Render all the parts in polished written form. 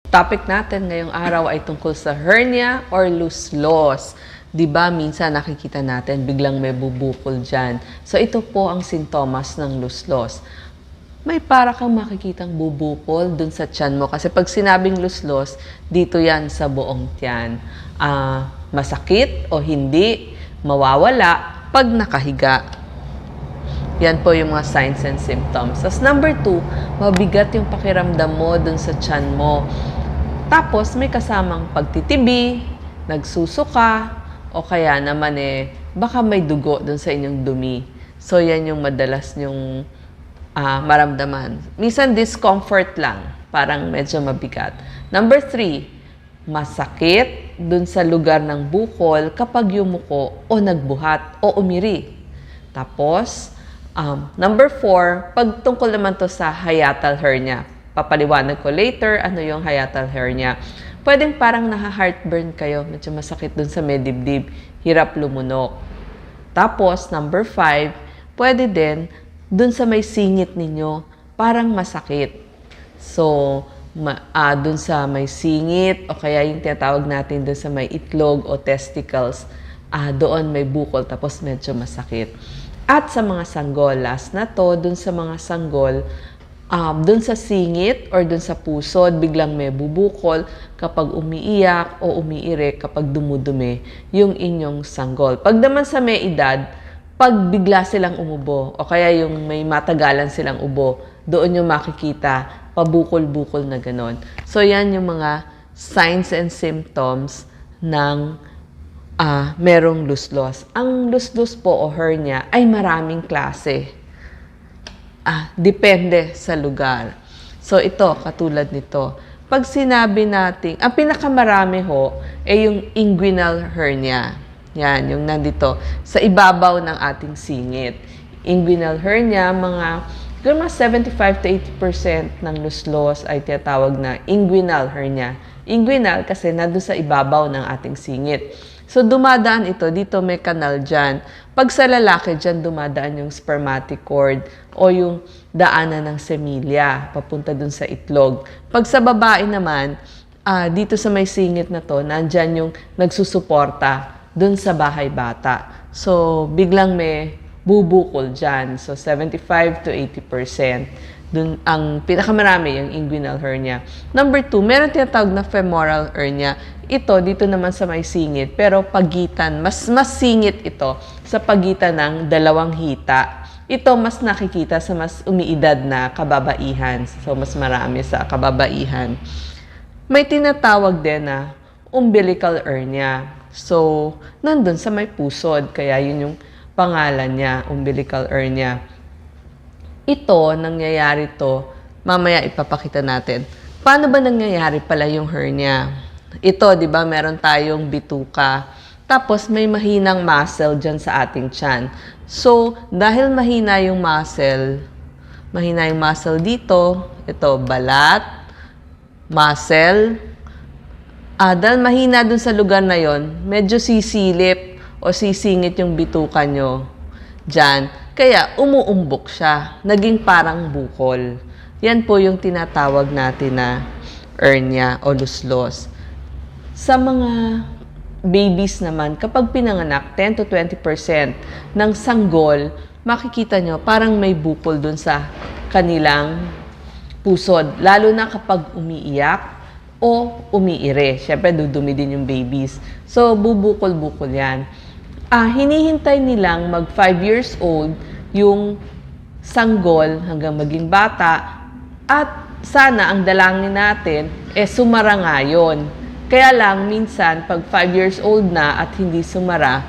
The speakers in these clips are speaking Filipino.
Topic natin ngayong araw ay tungkol sa hernia or loose loss. 'Di ba minsan nakikita natin biglang may bubukol dyan. So ito po ang sintomas ng loose loss. May para kang makikitang bubukol dun sa tiyan mo. Kasi pag sinabing loose loss, dito yan sa buong tiyan. Masakit o hindi, mawawala pag nakahiga. Yan po yung mga signs and symptoms. As number 2, mabigat yung pakiramdam mo dun sa tiyan mo. Tapos may kasamang pagtitibi, nagsusuka, o kaya naman baka may dugo dun sa inyong dumi. So yan yung madalas yung maramdaman. Minsan discomfort lang, parang medyo mabigat. Number 3, masakit dun sa lugar ng bukol kapag yumuko o nagbuhat o umiri. Tapos, number 4, pag tungkol naman to sa hiatal hernia. Papaliwanag ko later ano yung hiatal hernia. Pwedeng parang naha-heartburn kayo, medyo masakit dun sa may dibdib, hirap lumunok. Tapos, number 5, pwede din dun sa may singit ninyo, parang masakit. So, dun sa may singit o kaya yung tinatawag natin dun sa may itlog o testicles, doon may bukol tapos medyo masakit. At sa mga sanggol, last na to, dun sa mga sanggol, dun sa singit or dun sa pusod, biglang may bubukol kapag umiiyak o umiire kapag dumudumi yung inyong sanggol. Pag naman sa may edad, pag bigla silang umubo o kaya yung may matagalan silang ubo, doon yung makikita pabukol-bukol na ganon. So yan yung mga signs and symptoms ng merong loose loss. Ang loose loss po o hernia ay maraming klase. Depende sa lugar. So ito, katulad nito. Pag sinabi natin, ang pinakamarami ho ay yung inguinal hernia. Yan, yung nandito sa ibabaw ng ating singit. Inguinal hernia, mga 75 to 80% ng loose loss ay tinatawag na inguinal hernia. Inguinal kasi nandun sa ibabaw ng ating singit. So, dumadaan ito. Dito may kanal dyan. Pag sa lalaki, dyan dumadaan yung spermatic cord o yung daanan ng semilya papunta dun sa itlog. Pag sa babae naman, dito sa may singit na to, nandyan yung nagsusuporta dun sa bahay bata. So, biglang may bubukol dyan. So, 75 to 80%. Dun, ang pinakamarami, yung inguinal hernia. Number 2, meron tinatawag na femoral hernia. Ito, dito naman sa may singit, pero pagitan, mas singit ito sa pagitan ng dalawang hita. Ito, mas nakikita sa mas umiidad na kababaihan. So, mas marami sa kababaihan. May tinatawag din na umbilical hernia. So, nandun sa may pusod, kaya yun yung pangalan niya, umbilical hernia. Ito, nangyayari to, mamaya ipapakita natin. Paano ba nangyayari pala yung hernia? Ito, di ba, meron tayong bituka. Tapos, may mahinang muscle dyan sa ating tiyan. So, dahil mahina yung muscle dito, ito, balat, muscle. Dahil mahina dun sa lugar na yon, medyo sisilip o sisingit yung bituka nyo dyan. Kaya, umuumbok siya. Naging parang bukol. Yan po yung tinatawag natin na hernia o loose loss. Sa mga babies naman, kapag pinanganak, 10 to 20% ng sanggol, makikita nyo parang may bukol dun sa kanilang pusod. Lalo na kapag umiiyak o umiire. Siyempre, dudumi din yung babies. So, bubukol-bukol yan. Hinihintay nilang mag 5 years old yung sanggol hanggang maging bata at sana ang dalangin natin sumara nga yun. Kaya lang minsan pag 5 years old na at hindi sumara,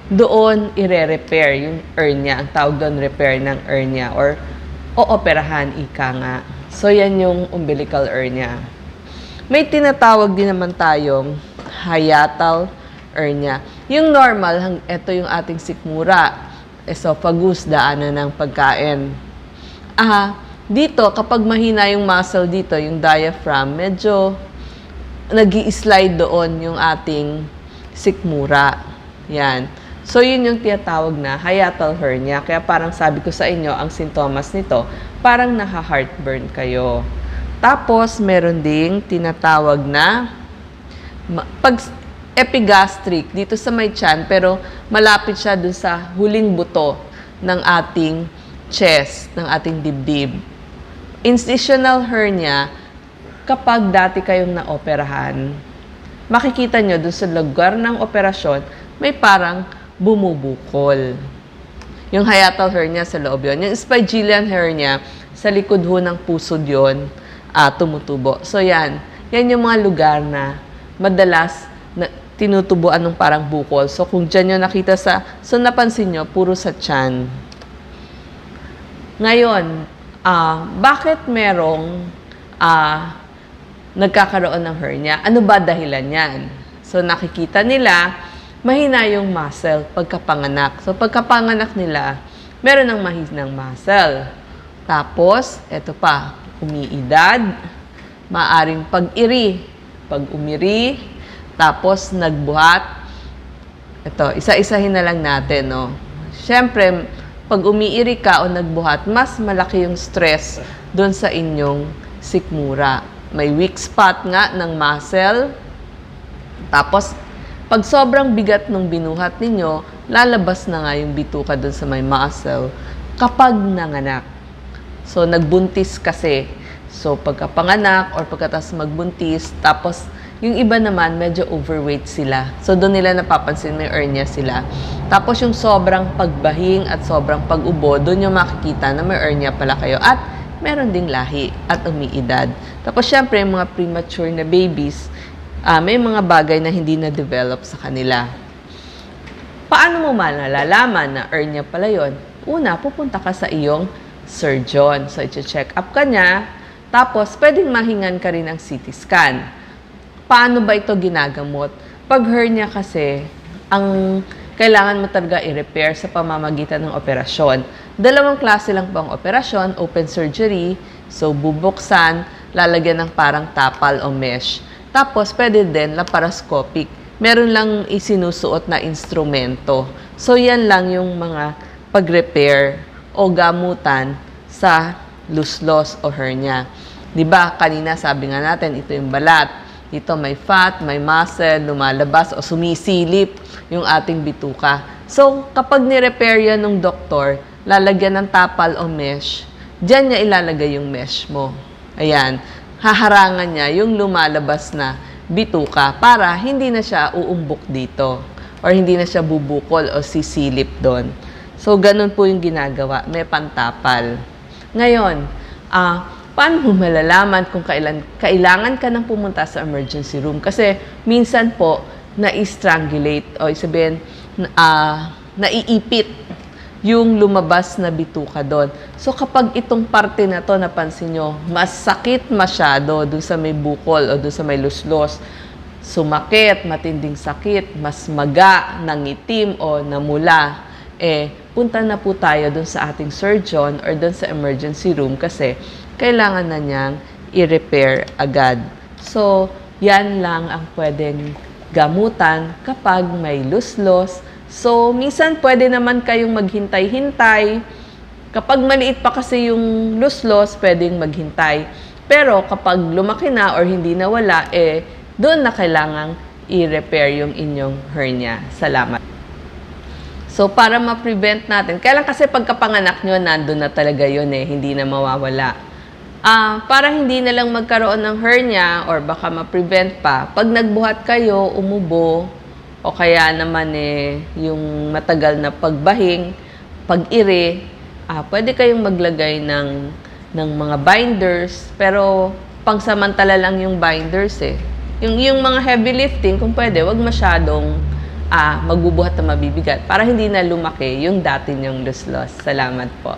doon ire-repair yung hernia. Ang tawag doon repair ng hernia or ooperahan, ika nga. So yan yung umbilical hernia. May tinatawag din naman tayong hiatal hernia. Yung normal, ito yung ating sikmura, esophagus, daanan ng pagkain. Dito, kapag mahina yung muscle dito, yung diaphragm, medyo nag-i-slide doon yung ating sikmura. Yan. So, yun yung tinatawag na hiatal hernia. Kaya parang sabi ko sa inyo, ang sintomas nito, parang naha-heartburn kayo. Tapos, meron ding tinatawag na pag epigastric dito sa may tiyan, pero malapit siya dun sa huling buto ng ating chest, ng ating dibdib. Incisional hernia, kapag dati kayong naoperahan, makikita nyo dun sa lugar ng operasyon, may parang bumubukol. Yung hiatal hernia sa loob yun. Yung spigelian hernia, sa likod ho ng pusod yun, tumutubo. So yan yung mga lugar na madalas na tinutubuan ng parang bukol. So kung dyan nyo nakita so napansin nyo, puro sa tiyan. Ngayon, bakit merong nagkakaroon ng hernia? Ano ba dahilan yan? So nakikita nila, mahina yung muscle pagkapanganak. So pagkapanganak nila, meron ng mahinang muscle. Tapos, eto pa, umiidad, maaring pag-iri. Pag umiri, tapos nagbuhat. Ito, isa-isahin na lang natin, no? Siyempre, pag umiiri ka o nagbuhat, mas malaki yung stress doon sa inyong sikmura. May weak spot nga ng muscle. Tapos, pag sobrang bigat ng binuhat ninyo, lalabas na nga yung bituka doon sa may muscle kapag nanganak. So, nagbuntis kasi. So, pagkapanganak or pagkatas magbuntis, tapos yung iba naman, medyo overweight sila. So, doon nila napapansin may hernia sila. Tapos, yung sobrang pagbahing at sobrang pag-ubo, doon yung makikita na may hernia pala kayo. At meron ding lahi at umiidad. Tapos, syempre, yung mga premature na babies, may mga bagay na hindi na-develop sa kanila. Paano mo malalaman na hernia pala yun? Una, pupunta ka sa iyong surgeon. So, i-check up ka niya. Tapos, pwedeng mahingan ka rin ng CT scan. Paano ba ito ginagamot? Pag hernia kasi, ang kailangan mo talaga i-repair sa pamamagitan ng operasyon. Dalawang klase lang po ang operasyon, open surgery, so bubuksan, lalagyan ng parang tapal o mesh. Tapos, pwede din laparoscopic. Meron lang isinusuot na instrumento. So, yan lang yung mga pag-repair o gamutan sa loose-loss o hernia. Diba, kanina sabi nga natin, ito yung balat. Dito may fat, may muscle, lumalabas o sumisilip yung ating bituka. So, kapag ni-repair yan ng doktor, lalagyan ng tapal o mesh, dyan niya ilalagay yung mesh mo. Ayan, haharangan niya yung lumalabas na bituka para hindi na siya uumbok dito or hindi na siya bubukol o sisilip doon. So, ganun po yung ginagawa. May pantapal. Ngayon, paano mo malalaman kung kailangan ka nang pumunta sa emergency room? Kasi minsan po, na-strangulate o sabihin, naiipit yung lumabas na bituka doon. So kapag itong parte na to napansin nyo, mas sakit masyado doon sa may bukol o doon sa may luslos, sumakit, matinding sakit, mas maga, nangitim o namula, punta na po tayo doon sa ating surgeon or doon sa emergency room kasi kailangan na niyang i-repair agad. So, yan lang ang pwedeng gamutan kapag may luslos. So, minsan pwede naman kayong maghintay-hintay. Kapag maliit pa kasi yung luslos, pwedeng maghintay. Pero kapag lumaki na or hindi nawala, doon na kailangang i-repair yung inyong hernia. Salamat. So, para ma-prevent natin, kailan kasi pagkapanganak nyo, nandun na talaga yun hindi na mawawala. Para hindi na lang magkaroon ng hernia or baka ma-prevent pa, pag nagbuhat kayo, umubo, o kaya naman yung matagal na pagbahing, pag-iri, pwede kayong maglagay ng mga binders, pero pangsamantala lang yung binders Yung mga heavy lifting, kung pwede, wag masyadong magbubuhat na mabibigat para hindi na lumaki yung dati niyong luslos. Salamat po.